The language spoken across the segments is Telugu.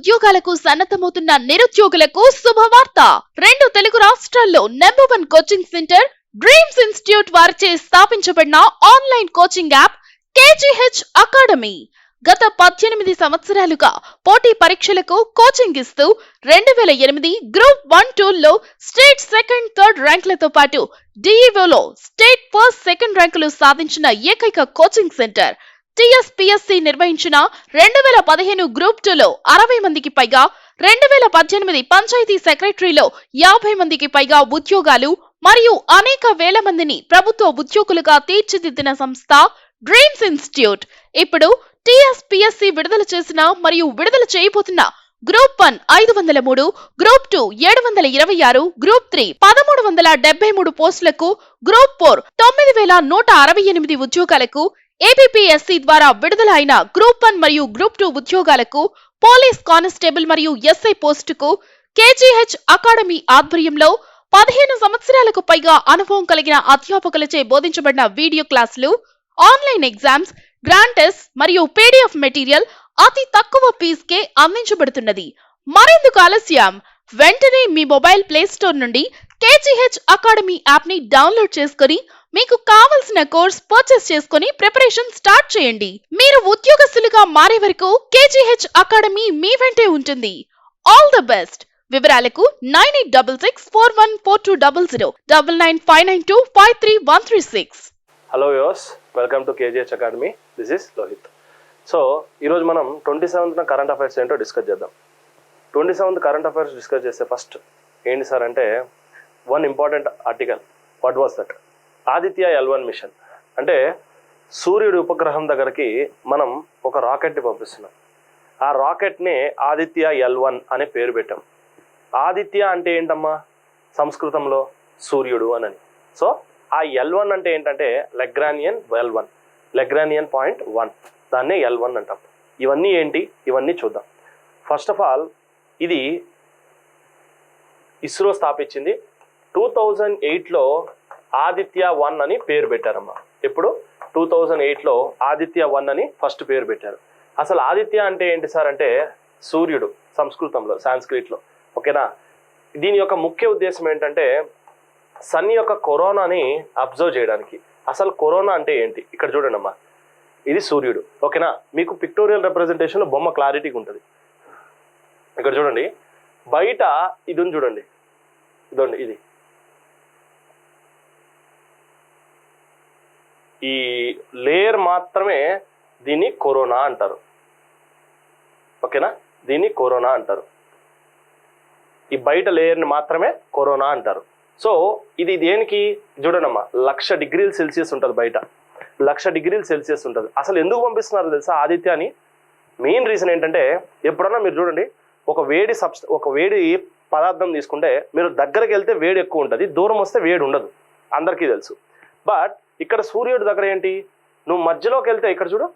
ఉద్యోగాలకు సన్నద్ధమవుతున్న నిరుద్యోగులకు శుభవార్త. 2 తెలుగు రాష్ట్రాల్లో #1 కోచింగ్ సెంటర్ డ్రీమ్స్ ఇన్స్టిట్యూట్ వారిచే స్థాపించబడిన online coaching app KGH academy. గత 18 సంవత్సరాలుగా పోటీ పరీక్షలకు కోచింగ్ ఇస్తూ 2008 గ్రూప్ 1-2లో స్టేట్ సెకండ్, థర్డ్ ర్యాంకులతో పాటు DEOలో స్టేట్ ఫస్ట్, సెకండ్ ర్యాంకులు సాధించిన ఏకైక కోచింగ్ సెంటర్. TSPSC నిర్వహించిన 2015 గ్రూప్ 2లో 60 మందికి పైగా, 2018 పంచాయతీ సెక్రటరీలో 50 మందికి పైగా ఉద్యోగాలు మరియు అనేక వేల మందిని ప్రభుత్వ ఉద్యోగులుగా తీర్చిదిద్దిన సంస్థ డ్రీమ్స్ ఇన్స్టిట్యూట్. ఇప్పుడు TSPSC విడుదల చేసిన మరియు విడుదల చేయబోతున్న గ్రూప్ 1 503, గ్రూప్ 2 726, గ్రూప్ 3 1373 పోస్టులకు, గ్రూప్ 4 9168 ఉద్యోగాలకు, APPSC ద్వారా విడుదల అయిన గ్రూప్ 1 మరియు గ్రూప్ 2 ఉద్యోగాలకు, పోలీస్ కానిస్టేబుల్ మరియు SI పోస్టుకు KGH అకాడమీ ఆధ్వర్యంలో 15 సంవత్సరాలకు పైగా అనుభవం కలిగిన అధ్యాపకులచే బోధించబడిన వీడియో క్లాసులు, ఆన్లైన్ ఎగ్జామ్స్, గ్రాండ్ టెస్ట్ మరియు PDF మెటీరియల్ అతి తక్కువ ఫీజుకే అందించబడుతున్నది. మరెందుకు ఆలస్యం? వెంటనే మీ మొబైల్ ప్లే స్టోర్ నుండి KGH అకాడమీ యాప్ ని డౌన్లోడ్ చేసుకొని మీకు కావలసిన కోర్స్ పర్చేస్ చేసుకొని ప్రిపరేషన్ స్టార్ట్ చేయండి. మీరు ఉద్యోగస్తులుగా మారే వరకు KGH అకాడమీ మీ వెంటే ఉంటుంది. All the best. వివరాలకు 9866414200 9959253136. Hello viewers, welcome to KGH academy. This is Lohith. So ఈరోజు మనం 27th కరెంట్ అఫైర్స్ ఏంటో డిస్కస్ చేద్దాం. 27th కరెంట్ అఫైర్స్ డిస్కస్ చేస్తే ఫస్ట్ ఏంటి సార్ అంటే, one important article. What was that? Aditya L1 mission. అంటే సూర్యుడి ఉపగ్రహం దగ్గరికి మనం ఒక రాకెట్ని పంపిస్తున్నాం. ఆ రాకెట్ని ఆదిత్య L1 అనే పేరు పెట్టాం. ఆదిత్య అంటే ఏంటమ్మా? సంస్కృతంలో సూర్యుడు అని. సో ఆ L1 అంటే ఏంటంటే లెగ్రానియన్ L1, లెగ్రానియన్ పాయింట్ 1, దాన్నే L1 అంటాం. ఇవన్నీ ఏంటి? ఇవన్నీ చూద్దాం. ఫస్ట్ ఆఫ్ ఆల్, ఇది ఇస్రో స్థాపించింది. 2008లో ఆదిత్య 1 అని పేరు పెట్టారమ్మా. ఎప్పుడు? 2008లో ఆదిత్య 1 అని ఫస్ట్ పేరు పెట్టారు. అసలు ఆదిత్య అంటే ఏంటి సార్ అంటే సూర్యుడు సంస్కృతంలో, సాంస్క్రిట్లో. ఓకేనా? దీని యొక్క ముఖ్య ఉద్దేశం ఏంటంటే సన్ యొక్క కరోనాని అబ్జర్వ్ చేయడానికి. అసలు కరోనా అంటే ఏంటి? ఇక్కడ చూడండి అమ్మా, ఇది సూర్యుడు. ఓకేనా? మీకు పిక్టోరియల్ రిప్రజెంటేషన్లో బొమ్మ క్లారిటీగా ఉంటుంది. ఇక్కడ చూడండి, బయట ఇది ఉంది చూడండి, ఇదండి ఇది. ఈ లేయర్ మాత్రమే దీన్ని కరోనా అంటారు. ఓకేనా? దీన్ని కరోనా అంటారు. ఈ బయట లేయర్ని మాత్రమే కరోనా అంటారు. సో ఇది దేనికి చూడనమ్మా, 1,00,000 డిగ్రీల సెల్సియస్ ఉంటుంది బయట, 1,00,000 డిగ్రీల సెల్సియస్ ఉంటుంది. అసలు ఎందుకు పంపిస్తున్నారు తెలుసా ఆదిత్య అని? మెయిన్ రీజన్ ఏంటంటే, ఎప్పుడన్నా మీరు చూడండి, ఒక వేడి పదార్థం తీసుకుంటే మీరు దగ్గరికి వెళ్తే వేడి ఎక్కువ ఉంటుంది, దూరం వస్తే వేడి ఉండదు, అందరికీ తెలుసు. బట్ ఇక్కడ సూర్యుడి దగ్గర ఏంటి, నువ్వు మధ్యలోకి వెళ్తే ఇక్కడ చూడు,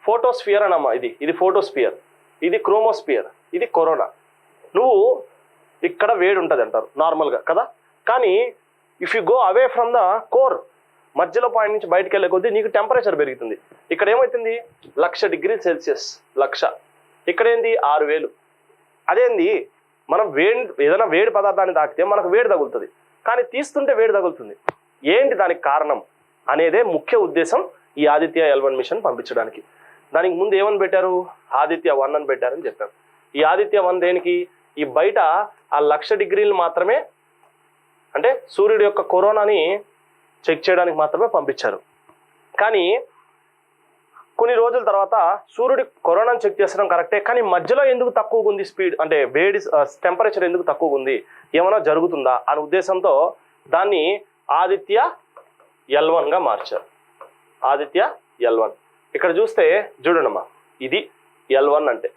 ఫోటోస్ఫియర్ అనమ్మా. ఇది ఫోటోస్ఫియర్, ఇది క్రోమోస్ఫియర్, ఇది కరోనా. నువ్వు ఇక్కడ వేడి ఉంటుంది అంటారు నార్మల్గా కదా, కానీ if you go away from the core, మధ్యలో పాయింట్ నుంచి బయటకు వెళ్ళే కొద్దీ నీకు టెంపరేచర్ పెరుగుతుంది. ఇక్కడ ఏమవుతుంది? 1,00,000 డిగ్రీల సెల్సియస్, 1,00,000. ఇక్కడ ఏంది? 6,000. అదేంది, మనం ఏదైనా వేడి పదార్థాన్ని తాకితే మనకు వేడి తగులుతుంది, కానీ తీస్తుంటే వేడి తగులుతుంది. ఏంటి దానికి కారణం అనేదే ముఖ్య ఉద్దేశం ఈ ఆదిత్య L1 మిషన్ పంపించడానికి. దానికి ముందు ఏమని పెట్టారు? ఆదిత్య 1 అని పెట్టారని చెప్పారు. ఈ ఆదిత్య 1 దేనికి? ఈ బయట ఆ 1,00,000 డిగ్రీలు మాత్రమే, అంటే సూర్యుడి యొక్క కరోనాని చెక్ చేయడానికి మాత్రమే పంపించారు. కానీ కొన్ని రోజుల తర్వాత సూర్యుడి కరోనాని చెక్ చేసడం కరెక్టే, కానీ మధ్యలో ఎందుకు తక్కువగా ఉంది స్పీడ్, అంటే వేడి టెంపరేచర్ ఎందుకు తక్కువగా ఉంది, ఏమైనా జరుగుతుందా అనే ఉద్దేశంతో దాన్ని ఆదిత్య L1గా మార్చారు. ఆదిత్య L1. ఇక్కడ చూస్తే చూడండమ్మా, ఇది L1 అంటే,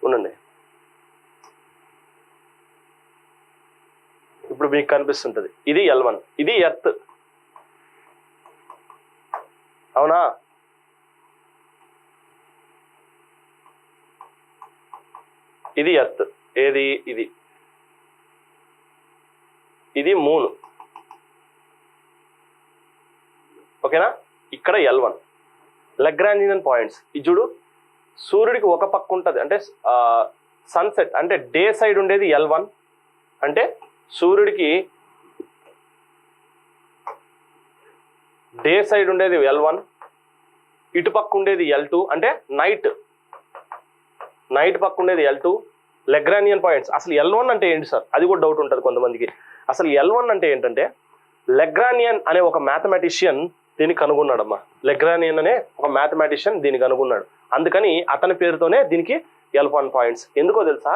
ఉండండి, ఇప్పుడు మీకు కనిపిస్తుంటది, ఇది L1, ఇది ఎర్త్. అవునా? ఇది ఎర్త్. ఏది? ఇది మూన్. ఓకేనా? ఇక్కడ L1 లెగ్రాంజియన్ పాయింట్స్. ఇది చూడు, సూర్యుడికి ఒక పక్క ఉంటుంది అంటే సన్సెట్ అంటే డే సైడ్ ఉండేది L1, అంటే సూర్యుడికి డే సైడ్ ఉండేది L1, ఇటు పక్క ఉండేది L2 అంటే నైట్ పక్క ఉండేది L2. లెగ్రానియన్ పాయింట్స్, అసలు L1 అంటే ఏంటి సార్, అది కూడా డౌట్ ఉంటుంది కొంతమందికి. అసలు L1 అంటే ఏంటంటే లెగ్రానియన్ అనే ఒక మ్యాథమెటిషియన్ దీన్ని కనుగొన్నాడమ్మా. లెగ్రానియన్ అనే ఒక మ్యాథమెటిషియన్ దీన్ని కనుగొన్నాడు, అందుకని అతని పేరుతోనే దీనికి L1 పాయింట్స్. ఎందుకో తెలుసా,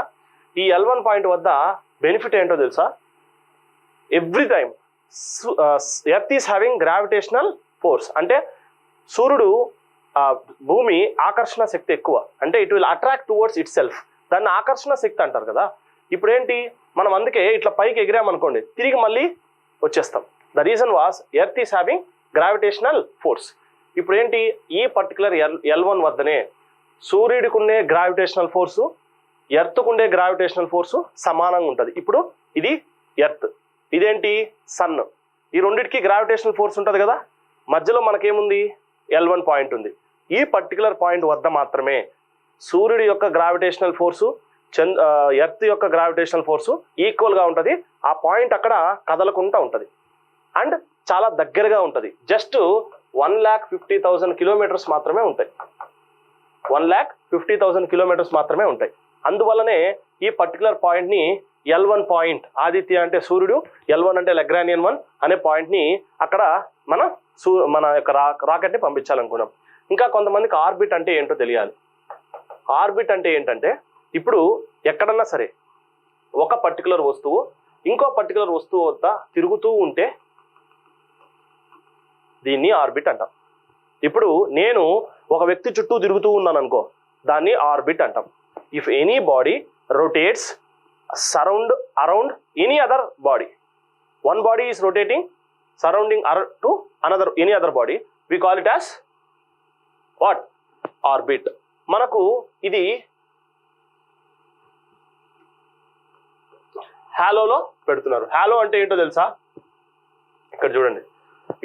ఈ L1 పాయింట్ వద్ద బెనిఫిట్ ఏంటో తెలుసా, every time earth is having gravitational force, అంటే సూర్యుడు భూమి ఆకర్షణ శక్తి ఎక్కువ, అంటే it will attract towards it self, దాన్ని ఆకర్షణ శక్తి అంటారు కదా. ఇప్పుడు ఏంటి, మనం అందుకే ఇట్లా పైకి ఎగిరామనుకోండి తిరిగి మళ్ళీ వచ్చేస్తాం. The reason was earth is having gravitational force. ఇప్పుడు ఏంటి, ఈ పర్టికులర్ L1 వద్దనే సూర్యుడికి ఉండే గ్రావిటేషనల్ ఫోర్సు ఎర్త్కు ఉండే గ్రావిటేషనల్ ఫోర్సు సమానంగా ఉంటుంది. ఇప్పుడు ఇది ఎర్త్, ఇదేంటి సన్, ఈ రెండింటికి గ్రావిటేషనల్ ఫోర్స్ ఉంటుంది కదా, మధ్యలో మనకేముంది L1 పాయింట్ ఉంది. ఈ పర్టికులర్ పాయింట్ వద్ద మాత్రమే సూర్యుడి యొక్క గ్రావిటేషనల్ ఫోర్సు ఎర్త్ యొక్క గ్రావిటేషనల్ ఫోర్సు ఈక్వల్గా ఉంటుంది. ఆ పాయింట్ అక్కడ కదలకుండా ఉంటుంది అండ్ చాలా దగ్గరగా ఉంటుంది. జస్ట్ 1,50,000 కిలోమీటర్స్ మాత్రమే ఉంటాయి. 1,50,000 కిలోమీటర్స్ మాత్రమే ఉంటాయి. అందువల్లనే ఈ పర్టికులర్ పాయింట్ని L1 పాయింట్, ఆదిత్య అంటే సూర్యుడు, L1 అంటే లెగ్రానియన్ 1 అనే పాయింట్ని అక్కడ మన యొక్క రాకెట్ని పంపించాలనుకున్నాం. ఇంకా కొంతమందికి ఆర్బిట్ అంటే ఏంటో తెలియాలి. ఆర్బిట్ అంటే ఏంటంటే, ఇప్పుడు ఎక్కడన్నా సరే ఒక పర్టికులర్ వస్తువు ఇంకో పర్టికులర్ వస్తువు వద్ద తిరుగుతూ ఉంటే దీన్ని ఆర్బిట్ అంటాం. ఇప్పుడు నేను ఒక వ్యక్తి చుట్టూ తిరుగుతూ ఉన్నాను అనుకో, దాన్ని ఆర్బిట్ అంటాం. If any body rotates around any other body, one body is rotating surrounding to another any other body, we call it as what, orbit. మనకు ఇది హాలోలో పెడుతున్నారు. హాలో అంటే ఏంటో తెలుసా, ఇక్కడ చూడండి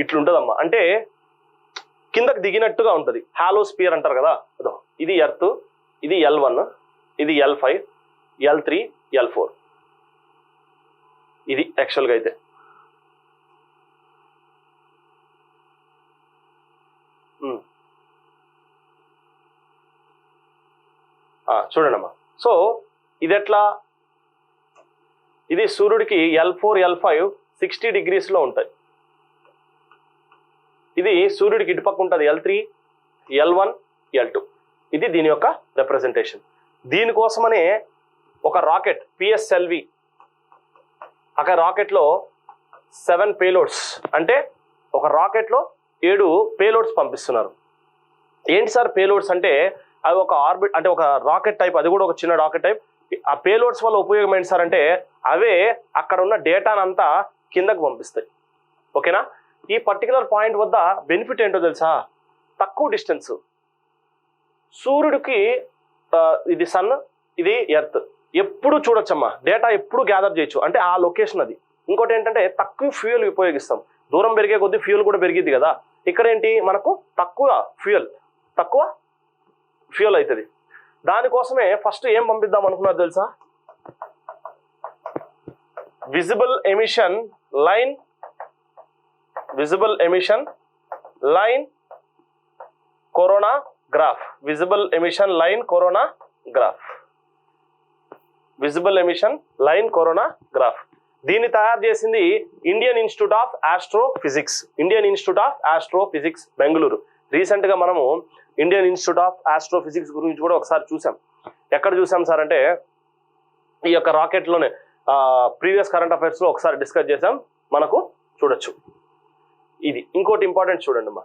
ఇట్లుంటదమ్మా, అంటే కిందకి దిగినట్టుగా ఉంటుంది. హాలో స్పియర్ అంటారు కదా, అదో ఇది ఎర్త్, ఇది L1, ఇది L5, L3, L4, ఇది యాక్చువల్గా అయితే. చూడండి అమ్మా, సో ఇది ఎట్లా, ఇది సూర్యుడికి L4, L5 60 degreesలో ఉంటాయి. ఇది సూర్యుడికి ఇటుపక్క ఉంటుంది L3, L1, L2. ఇది దీని యొక్క రిప్రజెంటేషన్. దీనికోసమనే ఒక రాకెట్ PSLV, ఒక రాకెట్లో 7 పేలోడ్స్, అంటే ఒక రాకెట్లో 7 పేలోడ్స్ పంపిస్తున్నారు. ఏంటి సార్ పేలోడ్స్ అంటే, అవి ఒక ఆర్బిట్ అంటే ఒక రాకెట్ టైప్, అది కూడా ఒక చిన్న రాకెట్ టైప్. ఆ పేలోడ్స్ వల్ల ఉపయోగం ఏంటి సార్ అంటే, అవే అక్కడ ఉన్న డేటానంతా కిందకు పంపిస్తాయి. ఓకేనా. ఈ పర్టికులర్ పాయింట్ వద్ద బెనిఫిట్ ఏంటో తెలుసా, తక్కువ డిస్టెన్స్. సూర్యుడికి ఇది సన్, ఇది ఎర్త్, ఎప్పుడు చూడొచ్చమ్మా, డేటా ఎప్పుడు గ్యాదర్ చేయొచ్చు, అంటే ఆ లొకేషన్ అది. ఇంకోటి ఏంటంటే తక్కువ ఫ్యూయల్ ఉపయోగిస్తాం, దూరం పెరిగే కొద్దీ ఫ్యూయల్ కూడా పెరిగిద్ది కదా. ఇక్కడ ఏంటి, మనకు తక్కువ ఫ్యూయల్ అవుతుంది. దానికోసమే ఫస్ట్ ఏం పంపిద్దాం అనుకున్నారు తెలుసా, visible emission line coronagraph. Visible emission line coronagraph. దీన్ని తయారు చేసింది Indian Institute of Astrophysics Bengaluru. Recent గా మనము ఇండియన్ ఇన్స్టిట్యూట్ ఆఫ్ ఆస్ట్రోఫిజిక్స్ గురించి కూడా ఒకసారి చూసాం. ఎక్కడ చూసాం సార్ అంటే, ఈ యొక్క రాకెట్ లోనే ప్రీవియస్ కరెంట్ అఫైర్స్ లో ఒకసారి డిస్కస్ చేసాం, మనకు చూడొచ్చు. ఇది ఇంకోటి ఇంపార్టెంట్ చూడండి అమ్మా,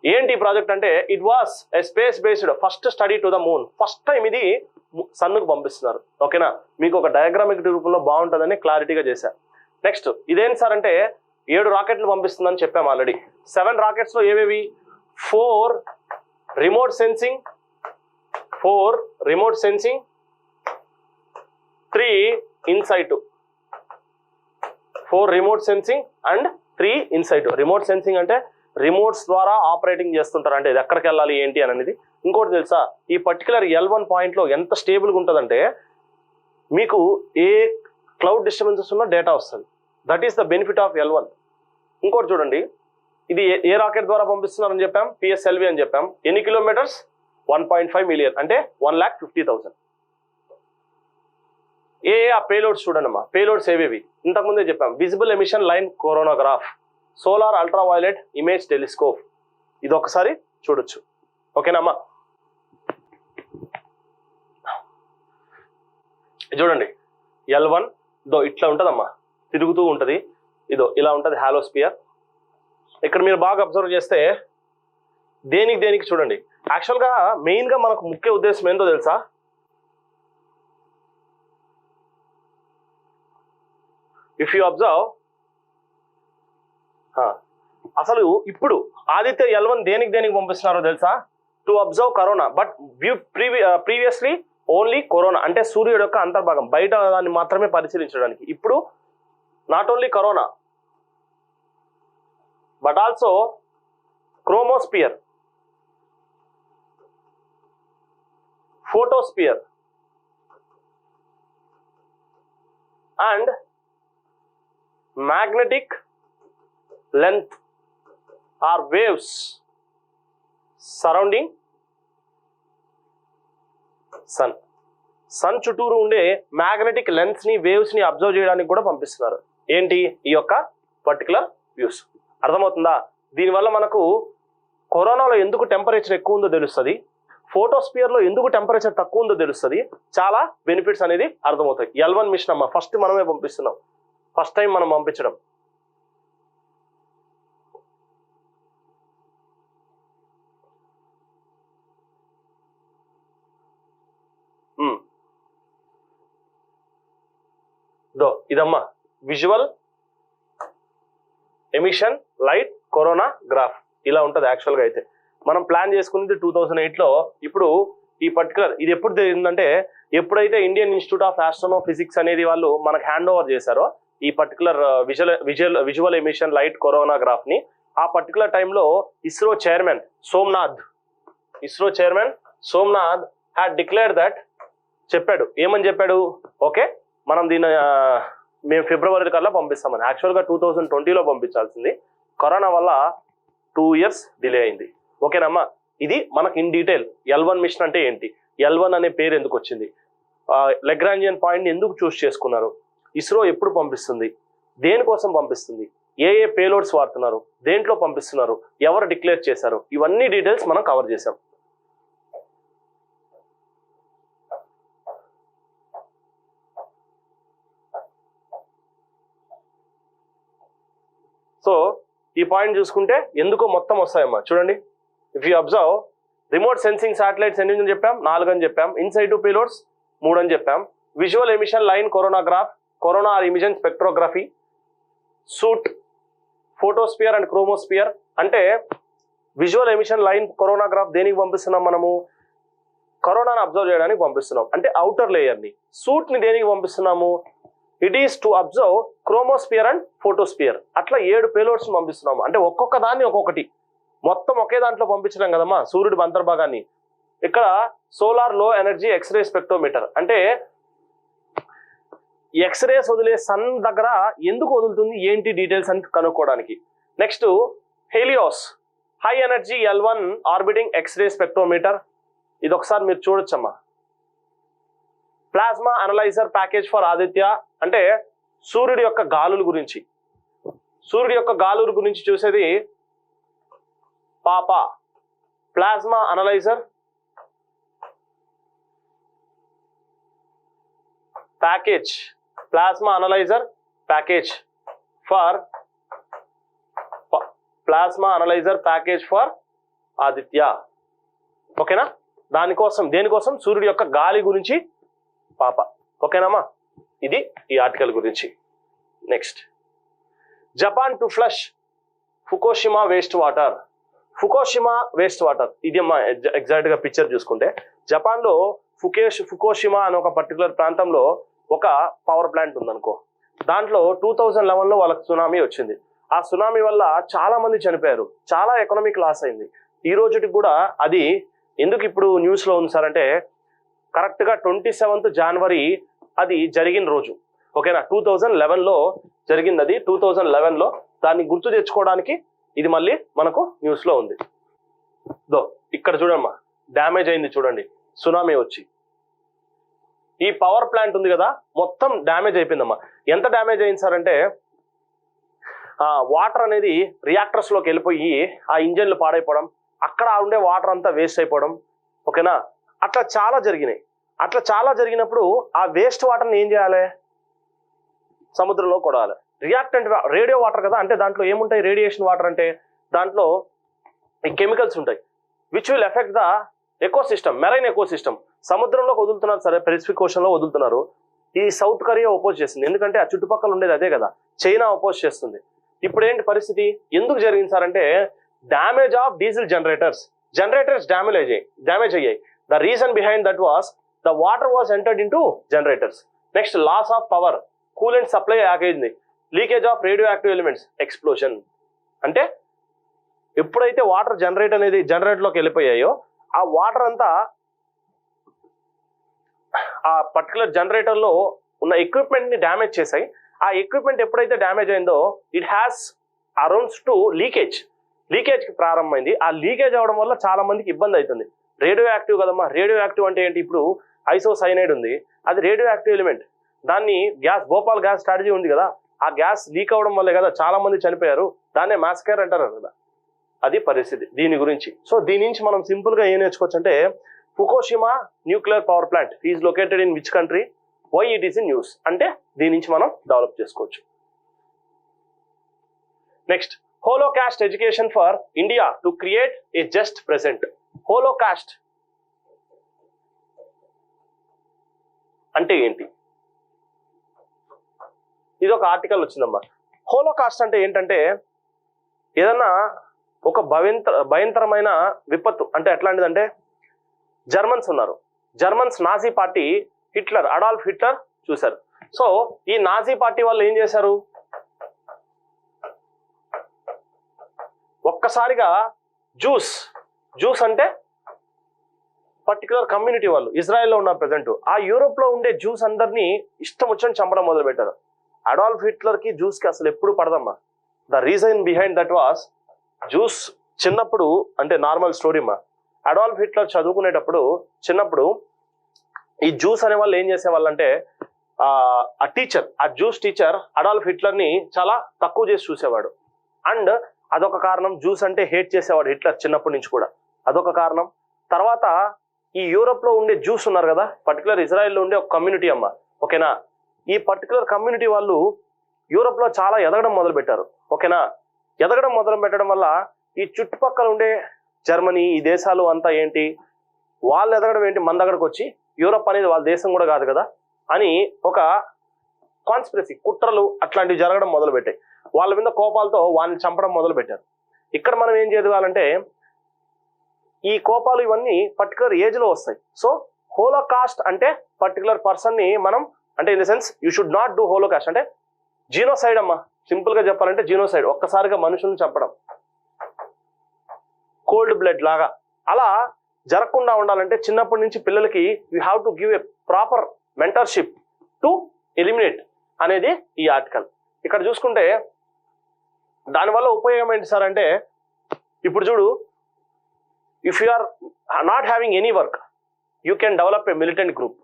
ఏంటి ప్రాజెక్ట్ అంటే, it was a space based first study to the moon. First time ఇది సన్నుకు పంపిస్తున్నారు. ఓకేనా, మీకు ఒక డయాగ్రామిక్ రూపంలో బాగుంటుందని క్లారిటీగా చేశారు. నెక్స్ట్ ఇదేంటి సార్ అంటే, 7 రాకెట్లు పంపిస్తుందని చెప్పాము ఆల్రెడీ. 7 రాకెట్స్ లో ఏవేవి, 4 remote sensing, 3 insight. 4 remote sensing and 3 insight. Remote sensing అంటే రిమోట్స్ ద్వారా ఆపరేటింగ్ చేస్తుంటారు. అంటే ఇది ఎక్కడికి వెళ్ళాలి ఏంటి అని అనేది. ఇంకోటి తెలుసా, ఈ పర్టికులర్ L1 పాయింట్లో ఎంత స్టేబుల్గా ఉంటుందంటే మీకు ఏ క్లౌడ్ డిస్టర్బెన్సెస్ ఉన్నా డేటా వస్తుంది. That is the benefit of L1. ఇంకోటి చూడండి, ఇది ఏ రాకెట్ ద్వారా పంపిస్తున్నారని చెప్పాం, PSLV అని చెప్పాం. ఎన్ని కిలోమీటర్స్? 1.5 మిలియన్, అంటే 1,50,000. ఆ పేలోడ్స్ చూడండి అమ్మా. పేలోడ్స్ ఏవేవి ఇంతకుముందే చెప్పాం. Visible emission line coronagraph, solar ultraviolet image telescope. ఇది ఒకసారి చూడొచ్చు. ఓకేనమ్మా. చూడండి L1 ఇట్లా ఉంటుందమ్మా, తిరుగుతూ ఉంటుంది. ఇలా ఉంటుంది హాలోస్పియర్. ఇక్కడ మీరు బాగా అబ్జర్వ్ చేస్తే దేనికి చూడండి. యాక్చువల్గా మెయిన్గా మనకు ముఖ్య ఉద్దేశం ఏంటో తెలుసా? ఇఫ్ యూ అబ్జర్వ్, అసలు ఇప్పుడు ఆదిత్య L1 దేనికి పంపిస్తున్నారో తెలుసా? To observe corona. But previously only corona, అంటే సూర్యుడు యొక్క అంతర్భాగం బయట దాన్ని మాత్రమే పరిశీలించడానికి. ఇప్పుడు not only corona but also chromosphere, photosphere and magnetic length are waves surrounding sun చుట్టూరు ఉండే మ్యాగ్నెటిక్ లెన్స్ ని, వేవ్స్ ని అబ్జర్వ్ చేయడానికి కూడా పంపిస్తున్నారు. ఏంటి ఈ యొక్క పర్టికులర్ వ్యూస్. అర్థమవుతుందా? దీనివల్ల మనకు కరోనాలో ఎందుకు టెంపరేచర్ ఎక్కువ ఉందో తెలుస్తుంది, ఫోటోస్పియర్ లో ఎందుకు టెంపరేచర్ తక్కువ ఉందో తెలుస్తుంది. చాలా బెనిఫిట్స్ అనేది అర్థమవుతాయి. L1 మిషన్ అమ్మా, ఫస్ట్ మనమే పంపిస్తున్నాం, ఫస్ట్ టైం మనం పంపించడం. ఇదమ్మా visual emission light corona graph. ఇలా ఉంటుంది యాక్చువల్గా. అయితే మనం ప్లాన్ చేసుకున్నది 2008లో. ఇప్పుడు ఈ పర్టికులర్ ఇది ఎప్పుడు జరిగిందంటే, ఎప్పుడైతే ఇండియన్ ఇన్స్టిట్యూట్ ఆఫ్ ఆస్ట్రోనోఫిజిక్స్ అనేది వాళ్ళు మనకు హ్యాండ్ ఓవర్ చేశారో ఈ particular visual emission light corona graph ని, ఆ పర్టికులర్ టైంలో ISRO chairman Somnath had declared that, చెప్పాడు. ఏమని చెప్పాడు? ఓకే, మనం దీన్ని మేము ఫిబ్రవరి కల్లా పంపిస్తామని. యాక్చువల్గా 2020లో పంపించాల్సింది, కరోనా వల్ల 2 years డిలే అయింది. ఓకేనమ్మా. ఇది మనకి ఇన్ డీటెయిల్ L1 మిషన్ అంటే ఏంటి, L1 అనే పేరు ఎందుకు వచ్చింది, లెగ్రాంజియన్ పాయింట్ ఎందుకు చూస్ చేసుకున్నారు, ఇస్రో ఎప్పుడు పంపిస్తుంది, దేనికోసం పంపిస్తుంది, ఏ పేలోడ్స్ వాడుతున్నారు, దేంట్లో పంపిస్తున్నారు, ఎవరు డిక్లేర్ చేశారు, ఇవన్నీ డీటెయిల్స్ మనం కవర్ చేసాం. సో ఈ పాయింట్ చూసుకుంటే ఎందుకో మొత్తం వస్తాయమ్మా. చూడండి, if you observe, remote sensing satellites ఎన్ని అని చెప్పాం? 4 అని చెప్పాం. ఇన్సైడ్ పేలోడ్స్ 3 అని చెప్పాం. Visual emission line coronagraph, corona or emission spectrography, suit, photosphere and chromosphere. అంటే విజువల్ ఎమిషన్ లైన్ కొరోనాగ్రాఫ్ దేనికి పంపిస్తున్నాం? మనము కరోనాను అబ్జర్వ్ చేయడానికి పంపిస్తున్నాం, అంటే అవుటర్ లేయర్ని. సూట్ ని దేనికి పంపిస్తున్నాము? It is to observe chromosphere and photosphere. అట్లా 7 పేలోడ్స్ పంపిస్తున్నాము. అంటే ఒక్కొక్క దాన్ని ఒక్కొక్కటి, మొత్తం ఒకే దాంట్లో పంపించడం కదమ్మా సూర్యుడి అంతర్భాగాన్ని. ఇక్కడ solar low energy x ray spectrometer, అంటే ఎక్స్రేస్ వదిలే సన్ దగ్గర ఎందుకు వదులుతుంది, ఏంటి డీటెయిల్స్ అని కనుక్కోవడానికి. Next Helios, high energy L1 orbiting x ray spectrometer. ఇది ఒకసారి మీరు చూడొచ్చమ్మా. Plasma analyser package for Aditya, అంటే సూర్యుడి యొక్క గాలుల గురించి చూసేది పాపా. Plasma analyser package for Aditya. ఓకేనా? దేనికోసం? సూర్యుడి యొక్క గాలి గురించి పాప. ఓకేనమ్మా. ఇది ఈ ఆర్టికల్ గురించి. Next, Japan to flush Fukushima waste water. ఇది అమ్మా ఎగ్జాక్ట్ గా పిక్చర్ చూసుకుంటే, జపాన్ లో ఫుకుషిమా అనే ఒక పర్టికులర్ ప్రాంతంలో ఒక పవర్ ప్లాంట్ ఉందనుకో. దాంట్లో 2011లో వాళ్ళకి సునామీ వచ్చింది. ఆ సునామీ వల్ల చాలా మంది చనిపోయారు, చాలా ఎకనామిక్ లాస్ అయింది. ఈ రోజుకి కూడా అది ఎందుకు ఇప్పుడు న్యూస్ లో ఉంది సార్ అంటే కరెక్ట్ గా 27th January అది జరిగిన రోజు. ఓకేనా, 2011లో జరిగింది అది. 2011లో దాన్ని గుర్తు తెచ్చుకోవడానికి ఇది మళ్ళీ మనకు న్యూస్ లో ఉంది. ఇక్కడ చూడమ్మా, డ్యామేజ్ అయింది చూడండి, సునామీ వచ్చి ఈ పవర్ ప్లాంట్ ఉంది కదా మొత్తం డ్యామేజ్ అయిపోయిందమ్మా. ఎంత డ్యామేజ్ అయింది సార్ అంటే వాటర్ అనేది రియాక్టర్స్ లోకి వెళ్ళిపోయి ఆ ఇంజన్లు పాడైపోవడం, అక్కడ ఉండే వాటర్ అంతా వేస్ట్ అయిపోవడం. ఓకేనా, అట్లా చాలా జరిగినాయి. అట్లా చాలా జరిగినప్పుడు ఆ వేస్ట్ వాటర్ని ఏం చేయాలి, సముద్రంలో కొడాలి. రియాక్టెంట్ రేడియో వాటర్ కదా, అంటే దాంట్లో ఏముంటాయి, రేడియేషన్ వాటర్ అంటే దాంట్లో ఈ కెమికల్స్ ఉంటాయి which will effect the ecosystem, marine ecosystem. సముద్రంలోకి వదులుతున్నారు సరే, పెసిఫిక్ ఓషన్ లో వదులుతున్నారు. ఈ సౌత్ కొరియా ఒపోజ్ చేస్తుంది, ఎందుకంటే ఆ చుట్టుపక్కల ఉండేది అదే కదా, చైనా ఒపోజ్ చేస్తుంది. ఇప్పుడు ఏంటి పరిస్థితి, ఎందుకు జరిగింది సార్ అంటే damage of diesel generators damage అయ్యాయి. The reason behind that was the water was entered into generators. Next loss of power, coolant supply ఆగైంది, leakage of radioactive elements, explosion. అంటే ఎప్పుడైతే వాటర్ జనరేటర్లోకి వెళ్ళిపోయాయో ఆ వాటర్ అంతా ఆ పర్టికులర్ జనరేటర్ లో ఉన్న ఎక్విప్మెంట్ ని డ్యామేజ్ చేశాయి. ఆ ఎక్విప్మెంట్ ఎప్పుడైతే డ్యామేజ్ అయిందో it has arounds to leakage కి ప్రారంభమైంది. ఆ లీకేజ్ అవడం వల్ల చాలా మందికి ఇబ్బంది అవుతుంది. రేడియో యాక్టివ్ కదమ్మా, రేడియో యాక్టివ్ అంటే ఏంటి, ఇప్పుడు ఐసోసైనైడ్ ఉంది, అది రేడియో యాక్టివ్ ఎలిమెంట్. దాన్ని భోపాల్ గ్యాస్ స్ట్రాటజీ ఉంది కదా, ఆ గ్యాస్ లీక్ అవడం వల్లే కదా చాలా మంది చనిపోయారు, దాన్నే మాస్కేర్ అంటారు కదా. అది పరిస్థితి దీని గురించి. సో దీని నుంచి మనం సింపుల్ గా ఏం నేర్చుకోవచ్చు అంటే Fukushima nuclear power plant is located in which country, why it is in news అంటే దీని నుంచి మనం డెవలప్ చేసుకోవచ్చు. Next, holocaust education for India to create a just present. Holocaust అంటే ఏంటి, ఇది ఒక ఆర్టికల్ వచ్చిందమ్మా. హోలోకాస్ట్ అంటే ఏంటంటే ఏదన్నా ఒక భయంకరమైన విపత్తు. అంటే ఎట్లాంటిదంటే జర్మన్స్ ఉన్నారు, Germans Nazi party Adolf Hitler చూశారు. సో ఈ నాజీ పార్టీ వాళ్ళు ఏం చేశారు, ఒక్కసారిగా జూస్ అంటే పర్టికులర్ కమ్యూనిటీ వాళ్ళు ఇజ్రాయెల్లో ఉన్న ప్రెసెంట్, ఆ యూరోప్ లో ఉండే జూస్ అందరినీ ఇష్టం వచ్చని చంపడం మొదలు పెట్టారు. అడాల్ఫ్ హిట్లర్ కి జూస్ కి అసలు ఎప్పుడు పడదమ్మా. The reason behind that was Jews చిన్నప్పుడు, అంటే నార్మల్ స్టోరీ మా, అడాల్ఫ్ హిట్లర్ చదువుకునేటప్పుడు చిన్నప్పుడు ఈ జూస్ అనే వాళ్ళు ఏం చేసేవాళ్ళంటే ఆ జూస్ టీచర్ అడాల్ఫ్ హిట్లర్ ని చాలా తక్కువ చేసి చూసేవాడు. అండ్ అదొక కారణం, జూస్ అంటే హేట్ చేసేవాడు హిట్లర్ చిన్నప్పటి నుంచి కూడా, అదొక కారణం. తర్వాత ఈ యూరోప్ లో ఉండే జూస్ ఉన్నారు కదా, పర్టికులర్ ఇజ్రాయెల్లో ఉండే ఒక కమ్యూనిటీ అమ్మ. ఓకేనా, ఈ పర్టికులర్ కమ్యూనిటీ వాళ్ళు యూరోప్ లో చాలా ఎదగడం మొదలు పెట్టారు. ఓకేనా, ఎదగడం మొదలు పెట్టడం వల్ల ఈ చుట్టుపక్కల ఉండే జర్మనీ ఈ దేశాలు అంతా ఏంటి, వాళ్ళు ఎదగడం ఏంటి, మన దగ్గరకు వచ్చి యూరోప్ అనేది వాళ్ళ దేశం కూడా కాదు కదా అని ఒక కాన్స్పిరసీ, కుట్రలు అట్లాంటివి జరగడం మొదలు పెట్టాయి. వాళ్ళ మీద కోపాలతో వాళ్ళని చంపడం మొదలు పెట్టారు. ఇక్కడ మనం ఏం చేయాలంటే ఈ కోపాలు ఇవన్నీ పర్టికులర్ ఏజ్ లో వస్తాయి. సో హోలోకాస్ట్ అంటే పర్టికులర్ పర్సన్ ని మనం, అంటే in the sense you should not do Holocaust అంటే జీనోసైడ్ అమ్మా. సింపుల్ గా చెప్పాలంటే జీనోసైడ్, ఒక్కసారిగా మనుషులను చంపడం, కోల్డ్ బ్లడ్ లాగా. అలా జరగకుండా ఉండాలంటే చిన్నప్పటి నుంచి పిల్లలకి you have to give a proper mentorship to eliminate అనేది ఈ ఆర్టికల్. ఇక్కడ చూసుకుంటే దానివల్ల ఉపయోగం ఏంటి సార్ అంటే, ఇప్పుడు చూడు, if you are not having any work you can develop a militant group.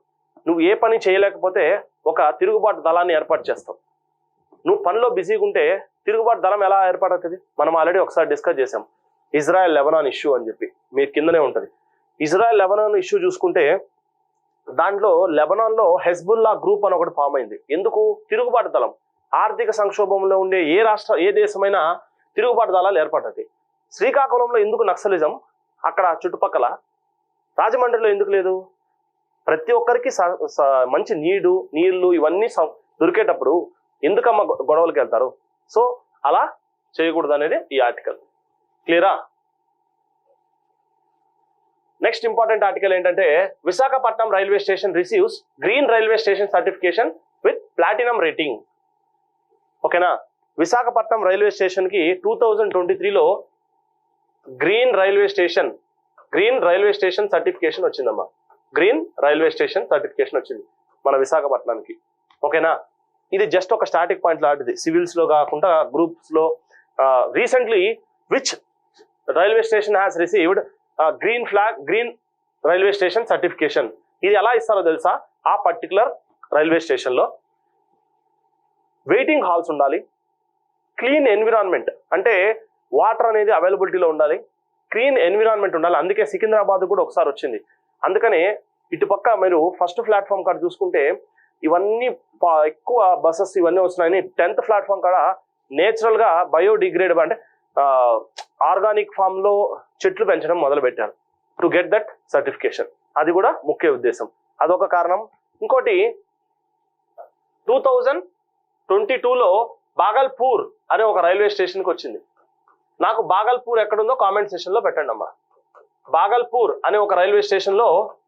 నువ్వు ఏ పని చేయలేకపోతే ఒక తిరుగుబాటు దళాన్ని ఏర్పాటు చేస్తావు. నువ్వు పనిలో బిజీగా ఉంటే తిరుగుబాటు దళం ఎలా ఏర్పడుతుంది, మనం ఆల్రెడీ ఒకసారి డిస్కస్ చేసాం, ఇజ్రాయెల్ లెబనాన్ ఇష్యూ అని చెప్పి, మీరు కిందనే ఉంటుంది. ఇజ్రాయెల్ లెబనాన్ ఇష్యూ చూసుకుంటే దాంట్లో లెబనాన్ లో హెజ్బుల్లా గ్రూప్ అని ఒకటి ఫామ్ అయింది. ఎందుకు, తిరుగుబాటు దళం. ఆర్థిక సంక్షోభంలో ఉండే ఏ దేశమైనా తిరుగుబాటు దళాలు ఏర్పడుతుంది. శ్రీకాకుళంలో ఎందుకు నక్సలిజం, అక్కడ చుట్టుపక్కల రాజమండ్రిలో ఎందుకు లేదు? ప్రతి ఒక్కరికి మంచి నీళ్లు ఇవన్నీ దొరికేటప్పుడు ఎందుకమ్మా గొడవలకి వెళ్తారు? సో అలా చేయకూడదు అనేది ఈ ఆర్టికల్. క్లియరా? నెక్స్ట్ ఇంపార్టెంట్ ఆర్టికల్ ఏంటంటే, Visakhapatnam railway station receives green railway station certification with platinum rating. ఓకేనా, విశాఖపట్నం రైల్వే స్టేషన్ కి 2023లో గ్రీన్ రైల్వే స్టేషన్ సర్టిఫికేషన్ వచ్చిందమ్మా. గ్రీన్ రైల్వే స్టేషన్ సర్టిఫికేషన్ వచ్చింది మన విశాఖపట్నానికి. ఓకేనా, ఇది జస్ట్ ఒక స్టాటిక్ పాయింట్ లాంటిది, సివిల్స్ లో కాకుండా గ్రూప్స్ లో. Recently which railway station has received green railway station certification. ఇది ఎలా ఇస్తారో తెలుసా? ఆ పర్టికులర్ రైల్వే స్టేషన్ లో వెయిటింగ్ హాల్స్ ఉండాలి, క్లీన్ ఎన్విరాన్మెంట్ అంటే వాటర్ అనేది అవైలబిలిటీలో ఉండాలి, క్లీన్ ఎన్విరాన్మెంట్ ఉండాలి. అందుకే సికింద్రాబాద్ కూడా ఒకసారి వచ్చింది. అందుకనే ఇటుపక్క మీరు ఫస్ట్ ప్లాట్ఫామ్ కాడ చూసుకుంటే ఇవన్నీ ఎక్కువ బస్సెస్ ఇవన్నీ వస్తున్నాయని 10th ప్లాట్ఫామ్ కాడ నేచురల్ గా బయోడిగ్రేడబుల్ అంటే ఆర్గానిక్ ఫామ్ లో చెట్లు పెంచడం మొదలు పెట్టారు టు గెట్ దట్ సర్టిఫికేషన్. అది కూడా ముఖ్య ఉద్దేశం, అదొక కారణం. ఇంకోటి 2022లో బాగల్పూర్ అనే ఒక రైల్వే స్టేషన్కి వచ్చింది. నాకు బాగల్పూర్ ఎక్కడుందో కామెంట్ సెక్షన్ లో పెట్టండి అమ్మా. బాగల్పూర్ అనే ఒక రైల్వే స్టేషన్ లో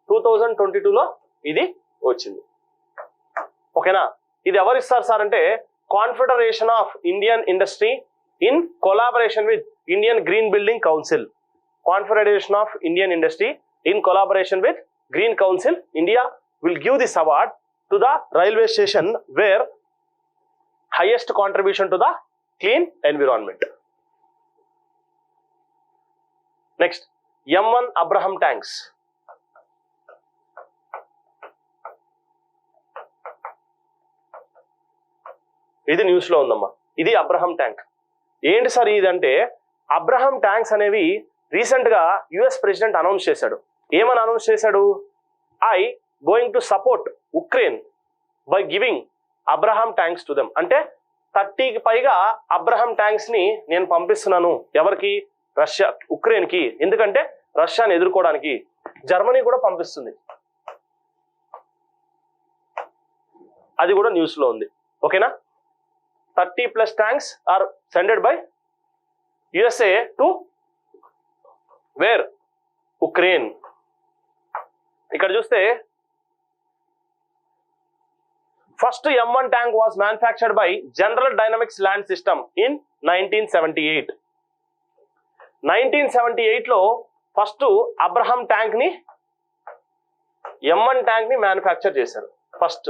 2022లో ఇది వచ్చింది. ఓకేనా, ఇది ఎవరు ఇస్తారు సార్ అంటే confederation of Indian industry in collaboration with Indian green building council. Confederation of Indian industry in collaboration with green council India will give this award to the railway station where highest contribution to the clean environment. Next, M1 Abraham tanks. ఇది న్యూస్ లో ఉందమ్మా. ఇది అబ్రహం ట్యాంక్. ఏంటి సార్ ఇదంటే, అబ్రహం ట్యాంక్స్ అనేవి రీసెంట్ గా యుఎస్ ప్రెసిడెంట్ అనౌన్స్ చేశాడు. ఏమని అనౌన్స్ చేశాడు? I going to support Ukraine by giving Abraham tanks to them. అంటే 30కి పైగా అబ్రహం ట్యాంక్స్ ని నేను పంపిస్తున్నాను. ఎవరికి? రష్యా, ఉక్రెయిన్ కి. ఎందుకంటే రష్యాని ఎదుర్కోవడానికి. జర్మనీ కూడా పంపిస్తుంది, అది కూడా న్యూస్ లో ఉంది. ఓకేనా, 30+ tanks are sended by USA to where? Ukraine. ఇక్కడ చూస్తే first M1 tank was manufactured by General Dynamics Land System in 1978. 1978లో ఫస్ట్ అబ్రహం ట్యాంక్ ని M1 ట్యాంక్ ని మ్యానుఫ్యాక్చర్ చేశారు. ఫస్ట్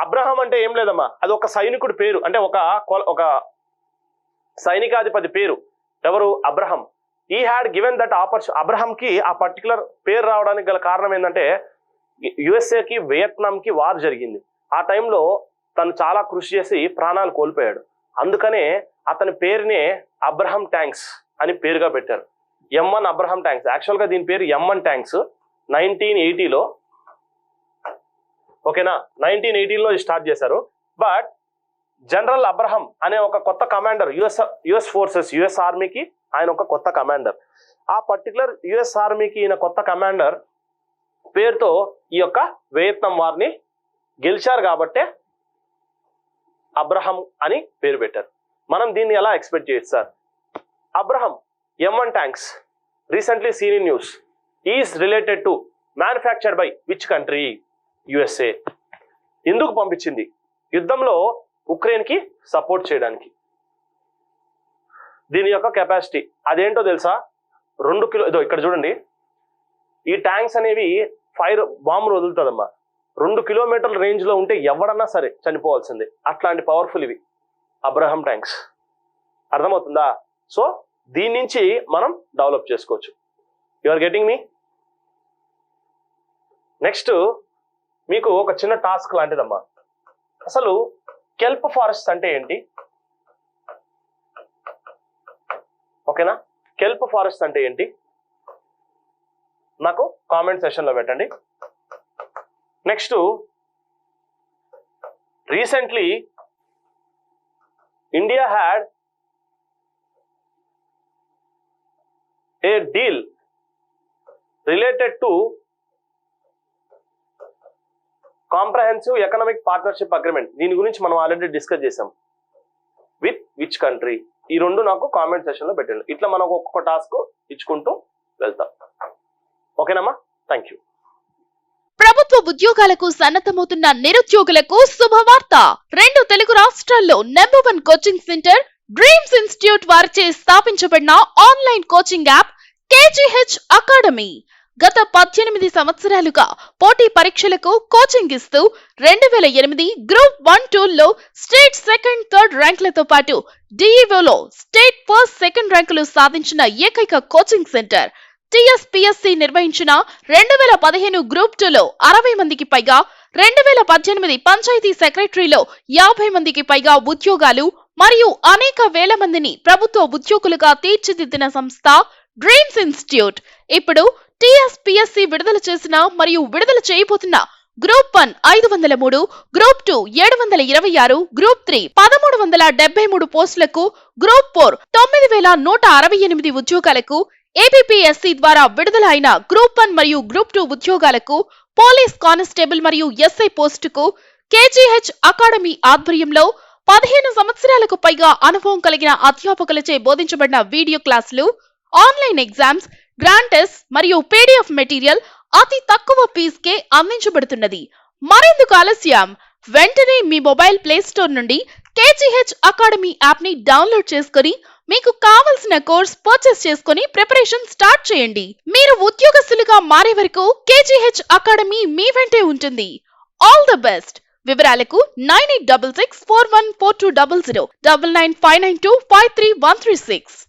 అబ్రహం అంటే ఏం లేదమ్మా, అది ఒక సైనికుడి పేరు, అంటే ఒక సైనికాధిపతి పేరు. ఎవరు? అబ్రహం. ఈ హ్యాడ్ గివెన్ దట్ ఆపర్చునిటీ. అబ్రహంకి ఆ పర్టికులర్ పేరు రావడానికి గల కారణం ఏంటంటే యుఎస్ఏకి వియత్నాంకి వార్ జరిగింది. ఆ టైంలో తను చాలా కృషి చేసి ప్రాణాలు కోల్పోయాడు. అందుకనే అతని పేరునే అబ్రహం ట్యాంక్స్ అని పేరుగా పెట్టారు. M1 Abraham tanks. యాక్చువల్గా దీని పేరు M1 ట్యాంక్స్ 1980లో. ఓకేనా, 1918లో స్టార్ట్ చేశారు. బట్ జనరల్ అబ్రహం అనే ఒక కొత్త కమాండర్, యుఎస్ ఫోర్సెస్, యుఎస్ ఆర్మీకి ఆయన ఒక కొత్త కమాండర్. ఆ పర్టికులర్ యుఎస్ ఆర్మీకి ఈయన కొత్త కమాండర్ పేరుతో ఈ యొక్క వియత్నాం వార్ని గెలిచారు కాబట్టే అబ్రహం అని పేరు పెట్టారు. మనం దీన్ని ఎలా ఎక్స్పెక్ట్ చేయొచ్చు sir? Abraham M1 tanks recently scene in news is related to manufactured by which country? USA. ఎందుకు పంపించింది? యుద్ధంలో ఉక్రెయిన్ కి సపోర్ట్ చేయడానికి. దీని యొక్క కెపాసిటీ అదేంటో తెలుసా? 2 కిలో. ఇదో ఇక్కడ చూడండి, ఈ ట్యాంక్స్ అనేవి ఫైర్ బాంబులు వదులుతుందమ్మా. 2 కిలోమీటర్ల రేంజ్ లో ఉంటే ఎవడన్నా సరే చనిపోవాల్సిందే. అట్లాంటి పవర్ఫుల్ ఇవి అబ్రహం ట్యాంక్స్. అర్థమవుతుందా? సో దీని నుంచి మనం డెవలప్ చేసుకోవచ్చు. You are getting me? Next మీకు ఒక చిన్న టాస్క్ లాంటిదమ్మా. అసలు కెల్ప్ ఫారెస్ట్ అంటే ఏంటి? ఓకేనా, కెల్ప్ ఫారెస్ట్ అంటే ఏంటి నాకు కామెంట్ సెక్షన్ లో పెట్టండి. Next, recently India had a deal related to comprehensive economic partnership agreement. దీని గురించి మనం ఆల్రెడీ డిస్కస్ చేసాం. With which country? ఈ రెండు నాకు కామెంట్ సెక్షన్ లో పెట్టండి. ఇట్లా మనం ఒక్కొక్క టాస్క్ ఇచ్చుకుంటూ వెళ్తాం. ఓకేనమ్మా, థ్యాంక్ యూ. ప్రభుత్వ ఉద్యోగాలకు సన్నద్ధమవుతున్న నిరుద్యోగులకు శుభవార్త. 2 తెలుగు రాష్ట్రాల్లో number 1 coaching centre dreams institute వారిచే స్థాపించబడిన online coaching app KGH academy. గత 18 సంవత్సరాలుగా పోటీ పరీక్షలకు కోచింగ్ ఇస్తూ 2008 గ్రూప్ 1, 2లో స్టేట్ సెకండ్, థర్డ్ ర్యాంకులతో పాటు DEOలో స్టేట్ ఫస్ట్, సెకండ్ ర్యాంకులు సాధించిన ఏకైక కోచింగ్ సెంటర్. TSPSC నిర్వహించిన 2015 గ్రూప్ 2లో 60 మందికి పైగా, 2018 పంచాయతీ సెక్రటరీలో 50 మందికి పైగా ఉద్యోగాలు మరియు అనేక వేల మందిని ప్రభుత్వ ఉద్యోగులుగా తీర్చిదిద్దిన సంస్థ డ్రీమ్స్ ఇన్స్టిట్యూట్. ఇప్పుడు TSPSC విడుదల చేసిన మరియు విడుదల చేయబోతున్న గ్రూప్ 1 503, గ్రూప్ 2 726, గ్రూప్ 3 1373 పోస్టులకు, గ్రూప్ 4 9168 ఉద్యోగాలకు, APPSC ద్వారా విడుదల అయిన గ్రూప్ 1 మరియు గ్రూప్ 2 ఉద్యోగాలకు, పోలీస్ కానిస్టేబుల్ మరియు SI పోస్టుకు KGH అకాడమీ ఆధ్వర్యంలో 15 సంవత్సరాలకు పైగా అనుభవం కలిగిన అధ్యాపకులచే బోధించబడిన వీడియో క్లాసులు, ఆన్లైన్ ఎగ్జామ్స్, గ్రాండ్ టెస్ట్ మరియు PDF మెటీరియల్ అతి తక్కువ ఫీజుకే అందించబడుతున్నది. మరెందుకు ఆలస్యం? వెంటనే మీ మొబైల్ ప్లే స్టోర్ నుండి KGH అకాడమీ యాప్ ని డౌన్లోడ్ చేసుకొని మీకు కావలసిన కోర్స్ పర్చేస్ చేసుకొని ప్రిపరేషన్ స్టార్ట్ చేయండి. మీరు ఉద్యోగస్తులుగా మారే వరకు KGH అకాడమీ మీ వెంటే ఉంటుంది. All the best. వివరాలకు 9866414200 9959253136.